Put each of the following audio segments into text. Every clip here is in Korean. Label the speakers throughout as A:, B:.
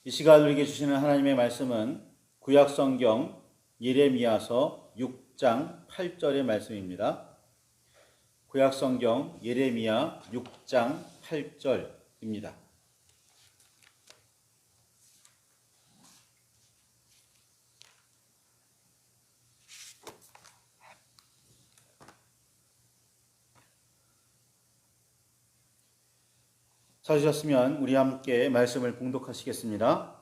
A: 이 시간 우리에게 주시는 하나님의 말씀은 구약성경 예레미야서 6장 8절의 말씀입니다. 구약성경 예레미야 6장 8절입니다. 찾으셨으면 우리 함께 말씀을 봉독하시겠습니다.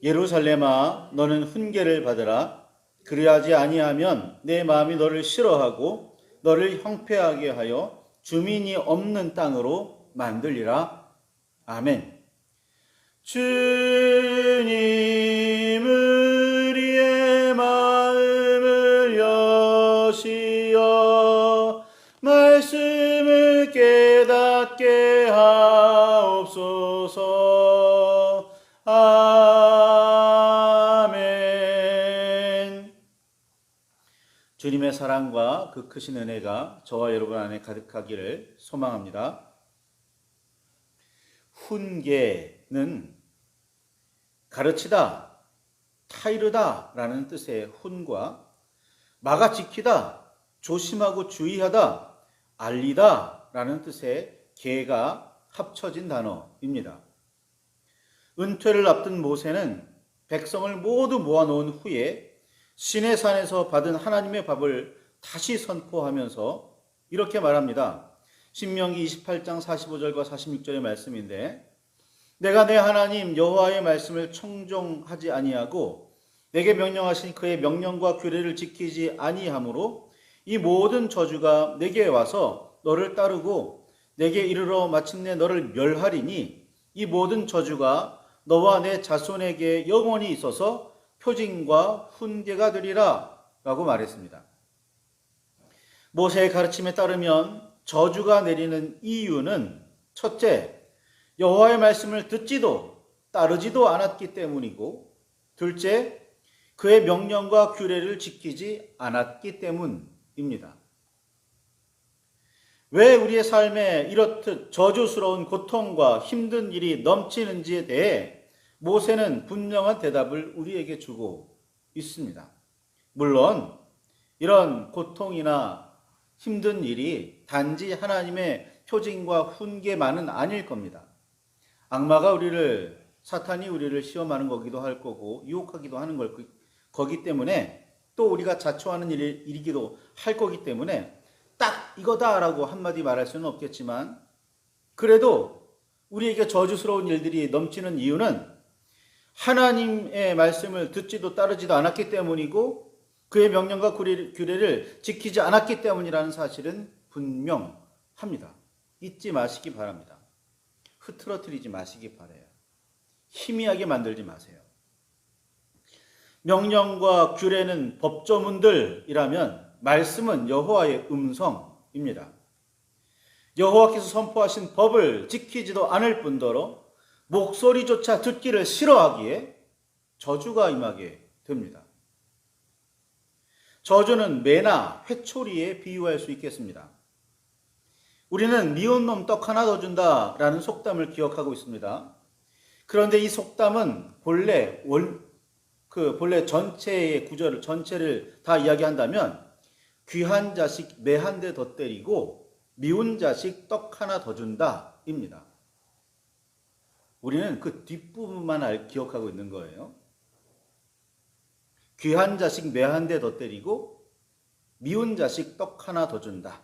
A: 예루살렘아, 너는 훈계를 받으라. 그리하지 아니하면 내 마음이 너를 싫어하고 너를 형폐하게 하여 주민이 없는 땅으로 만들리라. 아멘. 주님, 우리의 마음을 여시어 말씀을 깨닫게 하옵소서. 아멘. 주님의 사랑과 그 크신 은혜가 저와 여러분 안에 가득하기를 소망합니다. 훈계는 가르치다, 타이르다 라는 뜻의 훈과 막아 지키다, 조심하고 주의하다, 알리다 라는 뜻의 계가 합쳐진 단어입니다. 은퇴를 앞둔 모세는 백성을 모두 모아놓은 후에 시내산에서 받은 하나님의 법을 다시 선포하면서 이렇게 말합니다. 신명기 28장 45절과 46절의 말씀인데, 내가 내 하나님 여호와의 말씀을 청종하지 아니하고 내게 명령하신 그의 명령과 규례를 지키지 아니하므로 이 모든 저주가 내게 와서 너를 따르고 내게 이르러 마침내 너를 멸하리니 이 모든 저주가 너와 내 자손에게 영원히 있어서 표징과 훈계가 되리라 라고 말했습니다. 모세의 가르침에 따르면 저주가 내리는 이유는 첫째, 여호와의 말씀을 듣지도 따르지도 않았기 때문이고, 둘째, 그의 명령과 규례를 지키지 않았기 때문입니다. 왜 우리의 삶에 이렇듯 저주스러운 고통과 힘든 일이 넘치는지에 대해 모세는 분명한 대답을 우리에게 주고 있습니다. 물론 이런 고통이나 힘든 일이 단지 하나님의 표징과 훈계만은 아닐 겁니다. 악마가 사탄이 우리를 시험하는 거기도 할 거고 유혹하기도 하는 거기 때문에, 또 우리가 자초하는 일이기도 할 거기 때문에 딱 이거다라고 한마디 말할 수는 없겠지만, 그래도 우리에게 저주스러운 일들이 넘치는 이유는 하나님의 말씀을 듣지도 따르지도 않았기 때문이고 그의 명령과 규례를 지키지 않았기 때문이라는 사실은 분명합니다. 잊지 마시기 바랍니다. 흐트러뜨리지 마시기 바라요. 희미하게 만들지 마세요. 명령과 규례는 법조문들이라면 말씀은 여호와의 음성입니다. 여호와께서 선포하신 법을 지키지도 않을 뿐더러 목소리조차 듣기를 싫어하기에 저주가 임하게 됩니다. 저주는 매나 회초리에 비유할 수 있겠습니다. 우리는 미운 놈 떡 하나 더 준다 라는 속담을 기억하고 있습니다. 그런데 이 속담은 본래 전체의 구절을 전체를 다 이야기한다면 귀한 자식 매 한 대 더 때리고 미운 자식 떡 하나 더 준다 입니다. 우리는 그 뒷부분만 기억하고 있는 거예요. 귀한 자식 매 한 대 더 때리고 미운 자식 떡 하나 더 준다.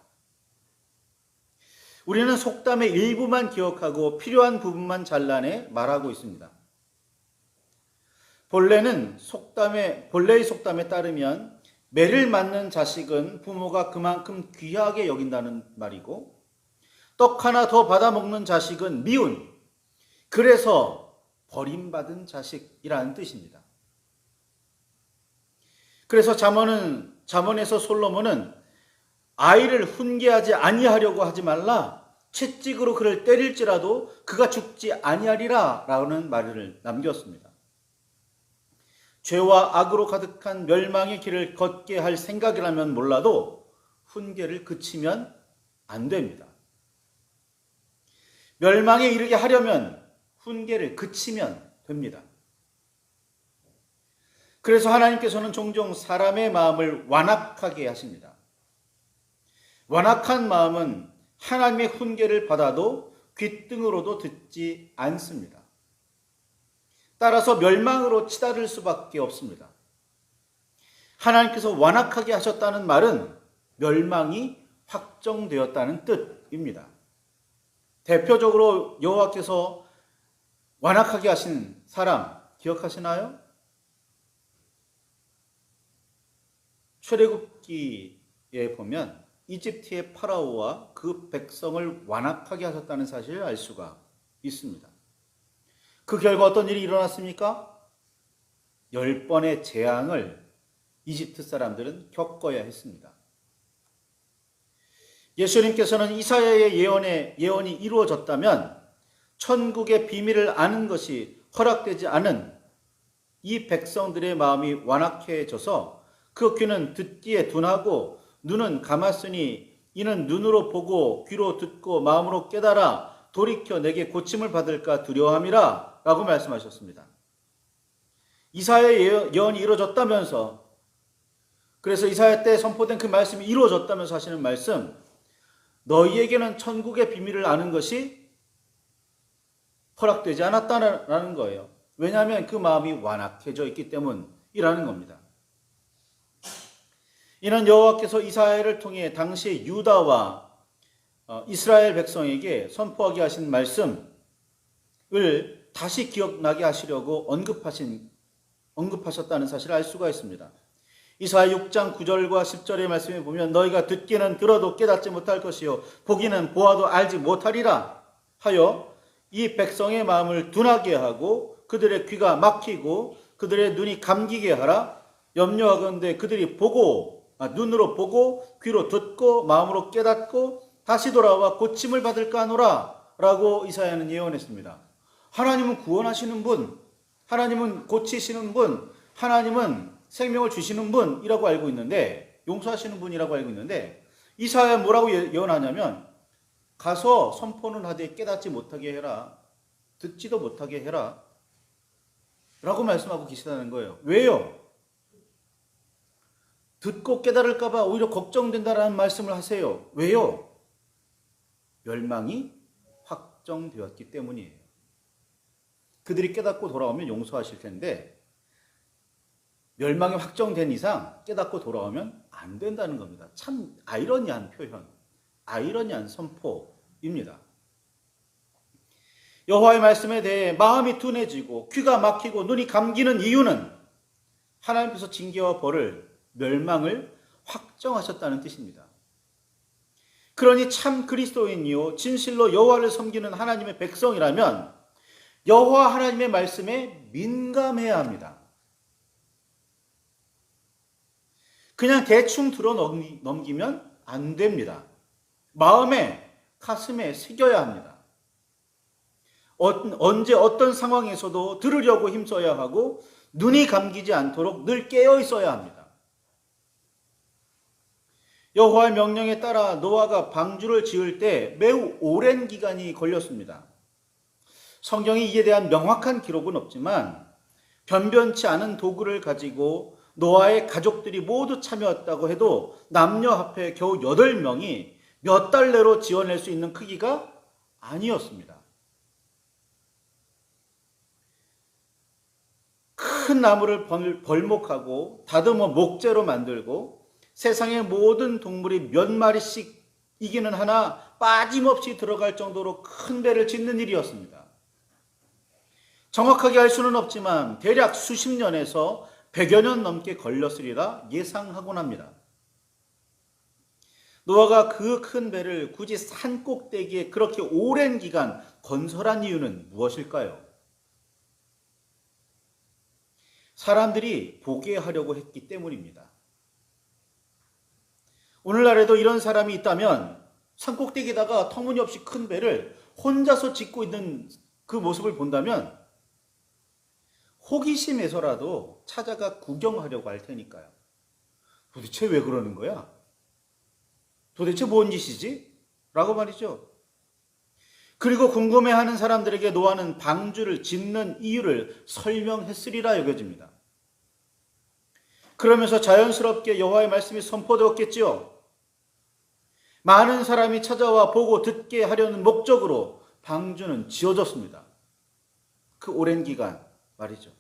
A: 우리는 속담의 일부만 기억하고 필요한 부분만 잘라내 말하고 있습니다. 본래의 속담에 따르면 매를 맞는 자식은 부모가 그만큼 귀하게 여긴다는 말이고, 떡 하나 더 받아먹는 자식은 미운, 그래서 버림받은 자식이라는 뜻입니다. 그래서 잠언에서 솔로몬은 아이를 훈계하지 아니하려고 하지 말라, 채찍으로 그를 때릴지라도 그가 죽지 아니하리라 라는 말을 남겼습니다. 죄와 악으로 가득한 멸망의 길을 걷게 할 생각이라면 몰라도 훈계를 그치면 안 됩니다. 멸망에 이르게 하려면 훈계를 그치면 됩니다. 그래서 하나님께서는 종종 사람의 마음을 완악하게 하십니다. 완악한 마음은 하나님의 훈계를 받아도 귓등으로도 듣지 않습니다. 따라서 멸망으로 치달을 수밖에 없습니다. 하나님께서 완악하게 하셨다는 말은 멸망이 확정되었다는 뜻입니다. 대표적으로 여호와께서 완악하게 하신 사람 기억하시나요? 출애굽기에 보면 이집트의 파라오와 그 백성을 완악하게 하셨다는 사실을 알 수가 있습니다. 그 결과 어떤 일이 일어났습니까? 10번의 재앙을 이집트 사람들은 겪어야 했습니다. 예수님께서는 이사야의 예언이 이루어졌다면 천국의 비밀을 아는 것이 허락되지 않은 이 백성들의 마음이 완악해져서 그 귀는 듣기에 둔하고 눈은 감았으니 이는 눈으로 보고 귀로 듣고 마음으로 깨달아 돌이켜 내게 고침을 받을까 두려워함이라 라고 말씀하셨습니다. 이사야의 예언이 이루어졌다면서, 그래서 이사야 때 선포된 그 말씀이 이루어졌다면서 하시는 말씀, 너희에게는 천국의 비밀을 아는 것이 허락되지 않았다는 거예요. 왜냐하면 그 마음이 완악해져 있기 때문이라는 겁니다. 이는 여호와께서 이사야를 통해 당시 유다와 이스라엘 백성에게 선포하게 하신 말씀을 다시 기억나게 하시려고 언급하셨다는 사실을 알 수가 있습니다. 이사야 6장 9절과 10절의 말씀에 보면 너희가 듣기는 들어도 깨닫지 못할 것이요 보기는 보아도 알지 못하리라 하여 이 백성의 마음을 둔하게 하고 그들의 귀가 막히고 그들의 눈이 감기게 하라. 염려하건대 그들이 눈으로 보고 귀로 듣고 마음으로 깨닫고 다시 돌아와 고침을 받을까 하노라 라고 이사야는 예언했습니다. 하나님은 구원하시는 분, 하나님은 고치시는 분, 하나님은 생명을 주시는 분이라고 알고 있는데, 용서하시는 분이라고 알고 있는데, 이사야 뭐라고 예언하냐면 가서 선포는 하되 깨닫지 못하게 해라, 듣지도 못하게 해라 라고 말씀하고 계시다는 거예요. 왜요? 듣고 깨달을까 봐 오히려 걱정된다라는 말씀을 하세요. 왜요? 멸망이 확정되었기 때문이에요. 그들이 깨닫고 돌아오면 용서하실 텐데 멸망이 확정된 이상 깨닫고 돌아오면 안 된다는 겁니다. 참 아이러니한 표현, 아이러니한 선포입니다. 여호와의 말씀에 대해 마음이 둔해지고 귀가 막히고 눈이 감기는 이유는 하나님께서 징계와 벌을, 멸망을 확정하셨다는 뜻입니다. 그러니 참 그리스도인이요 진실로 여호와를 섬기는 하나님의 백성이라면 여호와 하나님의 말씀에 민감해야 합니다. 그냥 대충 들어 넘기면 안 됩니다. 마음에, 가슴에 새겨야 합니다. 언제 어떤 상황에서도 들으려고 힘써야 하고 눈이 감기지 않도록 늘 깨어 있어야 합니다. 여호와의 명령에 따라 노아가 방주를 지을 때 매우 오랜 기간이 걸렸습니다. 성경이 이에 대한 명확한 기록은 없지만 변변치 않은 도구를 가지고 노아의 가족들이 모두 참여했다고 해도 남녀 합해 겨우 8명이 몇 달 내로 지어낼 수 있는 크기가 아니었습니다. 큰 나무를 벌목하고 다듬어 목재로 만들고 세상의 모든 동물이 몇 마리씩 이기는 하나 빠짐없이 들어갈 정도로 큰 배를 짓는 일이었습니다. 정확하게 알 수는 없지만 대략 수십 년에서 100여 년 넘게 걸렸으리라 예상하곤 합니다. 노아가 그 큰 배를 굳이 산 꼭대기에 그렇게 오랜 기간 건설한 이유는 무엇일까요? 사람들이 보게 하려고 했기 때문입니다. 오늘날에도 이런 사람이 있다면 산꼭대기에다가 터무니없이 큰 배를 혼자서 짓고 있는 그 모습을 본다면 호기심에서라도 찾아가 구경하려고 할 테니까요. 도대체 왜 그러는 거야? 도대체 뭔 짓이지? 라고 말이죠. 그리고 궁금해하는 사람들에게 노아는 방주를 짓는 이유를 설명했으리라 여겨집니다. 그러면서 자연스럽게 여호와의 말씀이 선포되었겠지요. 많은 사람이 찾아와 보고 듣게 하려는 목적으로 방주는 지어졌습니다. 그 오랜 기간 말이죠.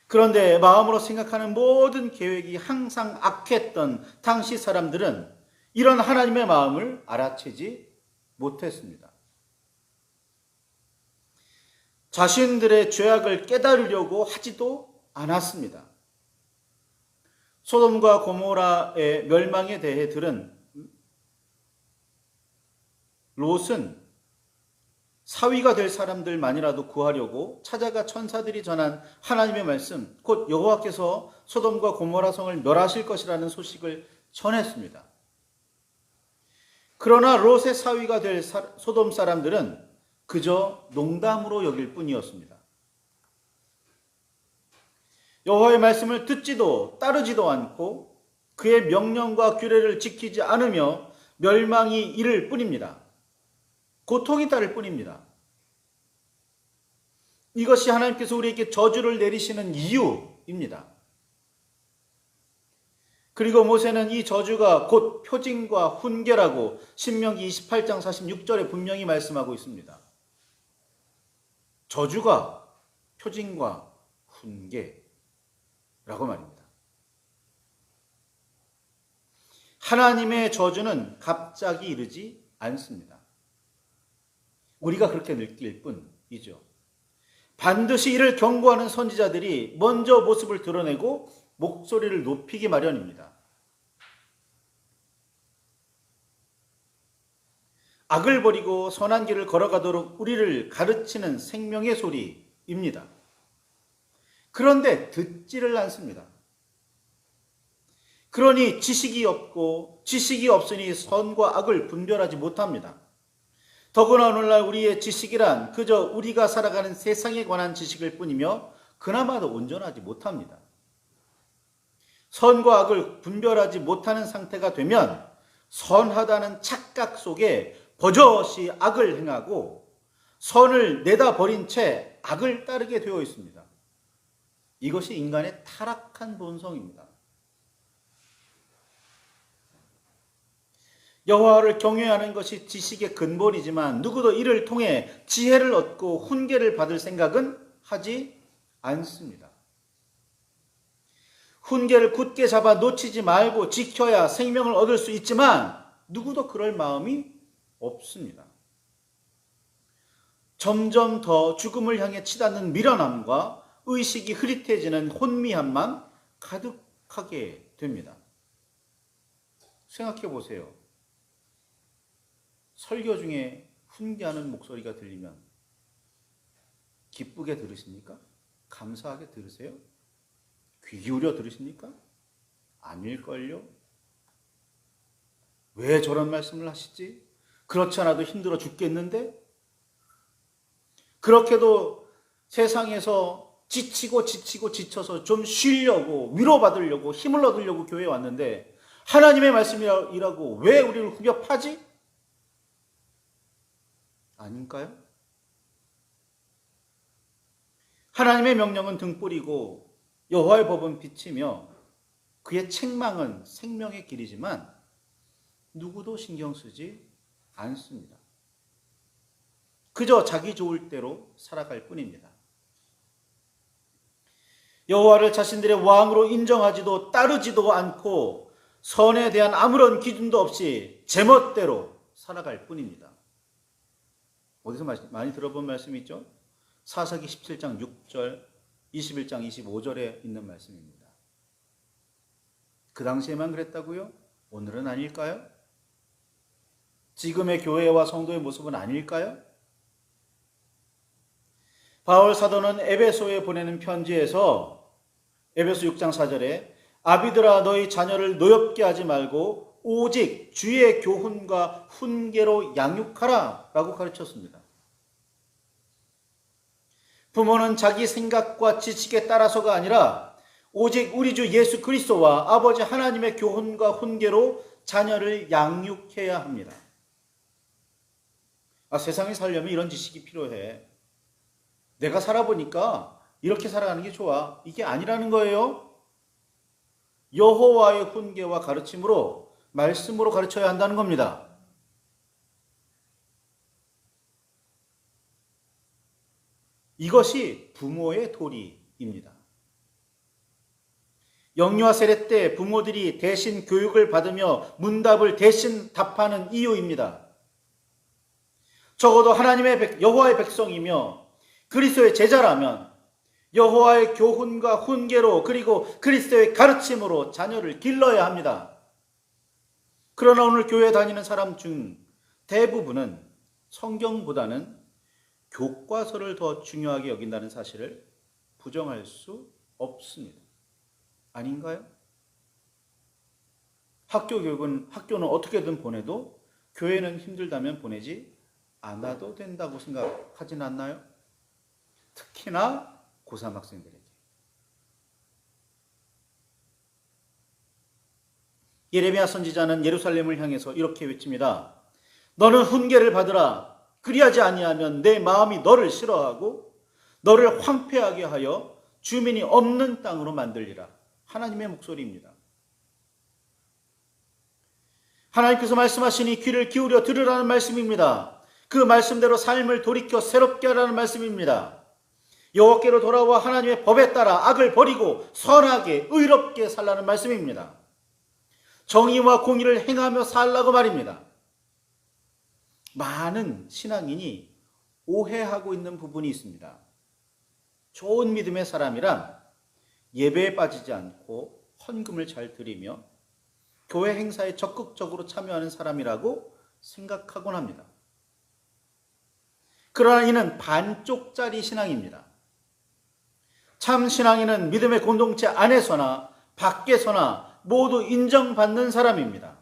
A: 그런데 마음으로 생각하는 모든 계획이 항상 악했던 당시 사람들은 이런 하나님의 마음을 알아채지 못했습니다. 자신들의 죄악을 깨달으려고 하지도 않았습니다. 소돔과 고모라의 멸망에 대해 들은 롯은 사위가 될 사람들만이라도 구하려고 찾아가 천사들이 전한 하나님의 말씀, 곧 여호와께서 소돔과 고모라 성을 멸하실 것이라는 소식을 전했습니다. 그러나 롯의 사위가 될 소돔 사람들은 그저 농담으로 여길 뿐이었습니다. 여호와의 말씀을 듣지도 따르지도 않고 그의 명령과 규례를 지키지 않으며 멸망이 이를 뿐입니다. 고통이 따를 뿐입니다. 이것이 하나님께서 우리에게 저주를 내리시는 이유입니다. 그리고 모세는 이 저주가 곧 표징과 훈계라고 신명기 28장 46절에 분명히 말씀하고 있습니다. 저주가 표징과 훈계라고 말입니다. 하나님의 저주는 갑자기 이르지 않습니다. 우리가 그렇게 느낄 뿐이죠. 반드시 이를 경고하는 선지자들이 먼저 모습을 드러내고 목소리를 높이기 마련입니다. 악을 버리고 선한 길을 걸어가도록 우리를 가르치는 생명의 소리입니다. 그런데 듣지를 않습니다. 그러니 지식이 없고 지식이 없으니 선과 악을 분별하지 못합니다. 더구나 오늘날 우리의 지식이란 그저 우리가 살아가는 세상에 관한 지식일 뿐이며 그나마도 온전하지 못합니다. 선과 악을 분별하지 못하는 상태가 되면 선하다는 착각 속에 버젓이 악을 행하고 선을 내다버린 채 악을 따르게 되어 있습니다. 이것이 인간의 타락한 본성입니다. 여호와를 경외하는 것이 지식의 근본이지만 누구도 이를 통해 지혜를 얻고 훈계를 받을 생각은 하지 않습니다. 훈계를 굳게 잡아 놓치지 말고 지켜야 생명을 얻을 수 있지만 누구도 그럴 마음이 없습니다. 점점 더 죽음을 향해 치닫는 미련함과 의식이 흐릿해지는 혼미함만 가득하게 됩니다. 생각해 보세요. 설교 중에 훈계하는 목소리가 들리면 기쁘게 들으십니까? 감사하게 들으세요? 귀 기울여 들으십니까? 아닐걸요? 왜 저런 말씀을 하시지? 그렇지 않아도 힘들어 죽겠는데? 그렇게도 세상에서 지치고 지쳐서 좀 쉬려고 위로받으려고 힘을 얻으려고 교회에 왔는데 하나님의 말씀이라고 왜 우리를 후벼 파지? 아닌가요? 하나님의 명령은 등불이고 여호와의 법은 빛이며 그의 책망은 생명의 길이지만 누구도 신경 쓰지 않습니다. 그저 자기 좋을 대로 살아갈 뿐입니다. 여호와를 자신들의 왕으로 인정하지도 따르지도 않고 선에 대한 아무런 기준도 없이 제멋대로 살아갈 뿐입니다. 어디서 많이 들어본 말씀이 있죠? 사사기 17장 6절, 21장 25절에 있는 말씀입니다. 그 당시에만 그랬다고요? 오늘은 아닐까요? 지금의 교회와 성도의 모습은 아닐까요? 바울 사도는 에베소에 보내는 편지에서 에베소 6장 4절에 아비들아 너희 자녀를 노엽게 하지 말고 오직 주의 교훈과 훈계로 양육하라 라고 가르쳤습니다. 부모는 자기 생각과 지식에 따라서가 아니라 오직 우리 주 예수 그리스도와 아버지 하나님의 교훈과 훈계로 자녀를 양육해야 합니다. 세상에 살려면 이런 지식이 필요해. 내가 살아보니까 이렇게 살아가는 게 좋아. 이게 아니라는 거예요. 여호와의 훈계와 가르침으로, 말씀으로 가르쳐야 한다는 겁니다. 이것이 부모의 도리입니다. 영유아 세례 때 부모들이 대신 교육을 받으며 문답을 대신 답하는 이유입니다. 적어도 하나님의 여호와의 백성이며 그리스도의 제자라면 여호와의 교훈과 훈계로, 그리고 그리스도의 가르침으로 자녀를 길러야 합니다. 그러나 오늘 교회 다니는 사람 중 대부분은 성경보다는 교과서를 더 중요하게 여긴다는 사실을 부정할 수 없습니다. 아닌가요? 학교는 어떻게든 보내도 교회는 힘들다면 보내지 않아도 된다고 생각하진 않나요? 특히나 고3 학생들에게. 예레미야 선지자는 예루살렘을 향해서 이렇게 외칩니다. 너는 훈계를 받으라. 그리하지 아니하면 내 마음이 너를 싫어하고 너를 황폐하게 하여 주민이 없는 땅으로 만들리라. 하나님의 목소리입니다. 하나님께서 말씀하시니 귀를 기울여 들으라는 말씀입니다. 그 말씀대로 삶을 돌이켜 새롭게 하라는 말씀입니다. 여호와께로 돌아와 하나님의 법에 따라 악을 버리고 선하게 의롭게 살라는 말씀입니다. 정의와 공의를 행하며 살라고 말입니다. 많은 신앙인이 오해하고 있는 부분이 있습니다. 좋은 믿음의 사람이란 예배에 빠지지 않고 헌금을 잘 드리며 교회 행사에 적극적으로 참여하는 사람이라고 생각하곤 합니다. 그러나 이는 반쪽짜리 신앙입니다. 참 신앙인은 믿음의 공동체 안에서나 밖에서나 모두 인정받는 사람입니다.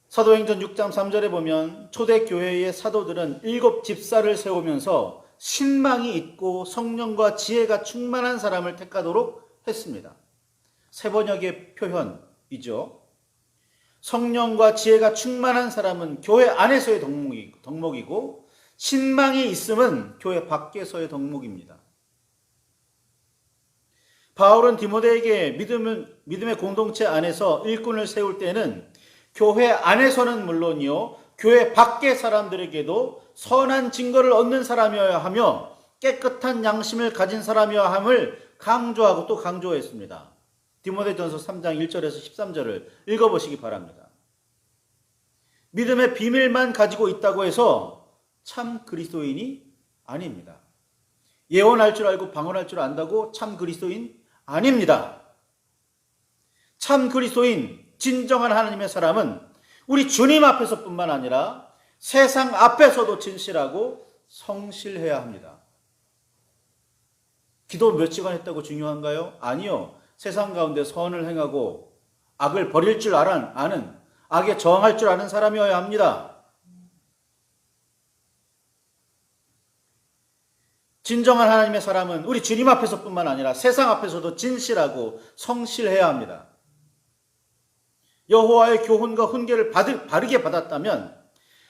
A: 사도행전 6장 3절에 보면 초대교회의 사도들은 7 집사를 세우면서 신망이 있고 성령과 지혜가 충만한 사람을 택하도록 했습니다. 세 번역의 표현이죠. 성령과 지혜가 충만한 사람은 교회 안에서의 덕목이고 신망이 있음은 교회 밖에서의 덕목입니다. 바울은 디모데에게 믿음의 공동체 안에서 일꾼을 세울 때는 교회 안에서는 물론이요, 교회 밖의 사람들에게도 선한 증거를 얻는 사람이어야 하며 깨끗한 양심을 가진 사람이어야 함을 강조하고 또 강조했습니다. 디모데전서 3장 1절에서 13절을 읽어보시기 바랍니다. 믿음의 비밀만 가지고 있다고 해서 참 그리스도인이 아닙니다. 예언할 줄 알고 방언할 줄 안다고 참 그리스도인 아닙니다. 참 그리스도인, 진정한 하나님의 사람은 우리 주님 앞에서뿐만 아니라 세상 앞에서도 진실하고 성실해야 합니다. 기도 몇 시간 했다고 중요한가요? 아니요. 세상 가운데 선을 행하고 악을 버릴 줄 아는, 악에 저항할 줄 아는 사람이어야 합니다. 진정한 하나님의 사람은 우리 주님 앞에서뿐만 아니라 세상 앞에서도 진실하고 성실해야 합니다. 여호와의 교훈과 훈계를 바르게 받았다면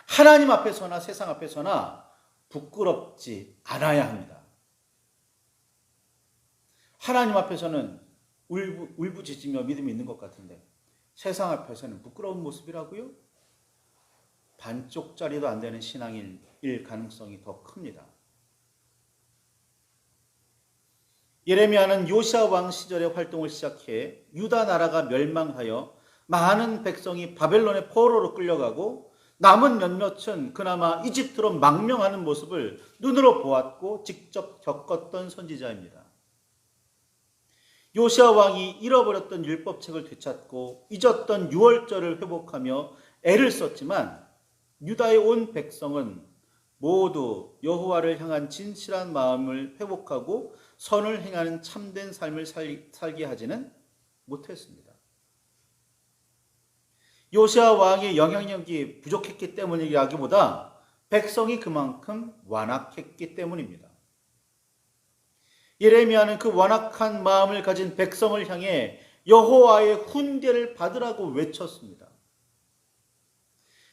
A: 하나님 앞에서나 세상 앞에서나 부끄럽지 않아야 합니다. 하나님 앞에서는 울부짖으며 믿음이 있는 것 같은데 세상 앞에서는 부끄러운 모습이라고요? 반쪽짜리도 안 되는 신앙일 가능성이 더 큽니다. 예레미야는 요시야 왕 시절에 활동을 시작해 유다 나라가 멸망하여 많은 백성이 바벨론의 포로로 끌려가고 남은 몇몇은 그나마 이집트로 망명하는 모습을 눈으로 보았고 직접 겪었던 선지자입니다. 요시야 왕이 잃어버렸던 율법책을 되찾고 잊었던 유월절을 회복하며 애를 썼지만 유다의 온 백성은 모두 여호와를 향한 진실한 마음을 회복하고 선을 행하는 참된 삶을 살게 하지는 못했습니다. 요시야 왕의 영향력이 부족했기 때문이라기보다 백성이 그만큼 완악했기 때문입니다. 예레미야는 그 완악한 마음을 가진 백성을 향해 여호와의 훈계를 받으라고 외쳤습니다.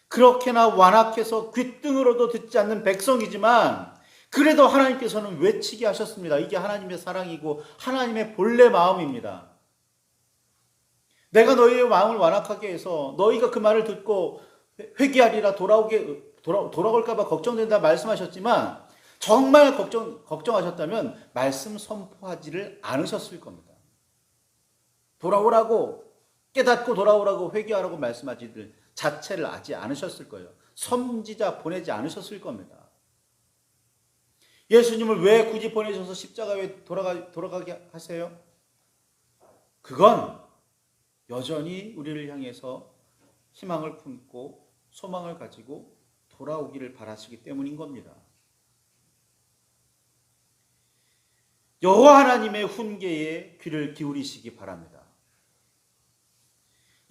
A: 그렇게나 완악해서 귓등으로도 듣지 않는 백성이지만 그래도 하나님께서는 외치게 하셨습니다. 이게 하나님의 사랑이고 하나님의 본래 마음입니다. 내가 너희의 마음을 완악하게 해서 너희가 그 말을 듣고 회개하리라 돌아올까 봐 걱정된다 말씀하셨지만 정말 걱정하셨다면 말씀 선포하지를 않으셨을 겁니다. 돌아오라고 깨닫고 돌아오라고 회개하라고 말씀하지들 자체를 하지 않으셨을 거예요. 선지자 보내지 않으셨을 겁니다. 예수님을 왜 굳이 보내셔서 십자가에 돌아가게 하세요? 그건 여전히 우리를 향해서 희망을 품고 소망을 가지고 돌아오기를 바라시기 때문인 겁니다. 여호와 하나님의 훈계에 귀를 기울이시기 바랍니다.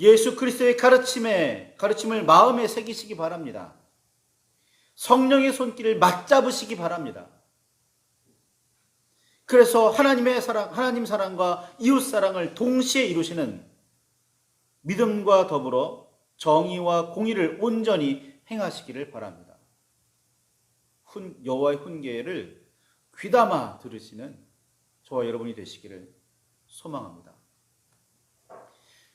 A: 예수 그리스도의 가르침을 마음에 새기시기 바랍니다. 성령의 손길을 맞잡으시기 바랍니다. 그래서 하나님의 사랑, 하나님 사랑과 이웃 사랑을 동시에 이루시는 믿음과 더불어 정의와 공의를 온전히 행하시기를 바랍니다. 여호와의 훈계를 귀담아 들으시는 저와 여러분이 되시기를 소망합니다.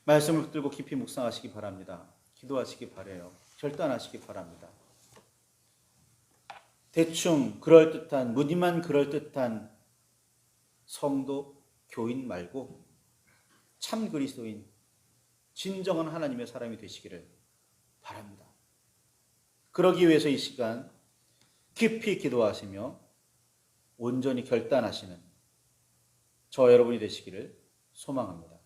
A: 말씀을 붙들고 깊이 묵상하시기 바랍니다. 기도하시기 바라요. 결단하시기 바랍니다. 대충 그럴듯한, 무늬만 그럴듯한 성도, 교인 말고 참 그리스도인, 진정한 하나님의 사람이 되시기를 바랍니다. 그러기 위해서 이 시간 깊이 기도하시며 온전히 결단하시는 저와 여러분이 되시기를 소망합니다.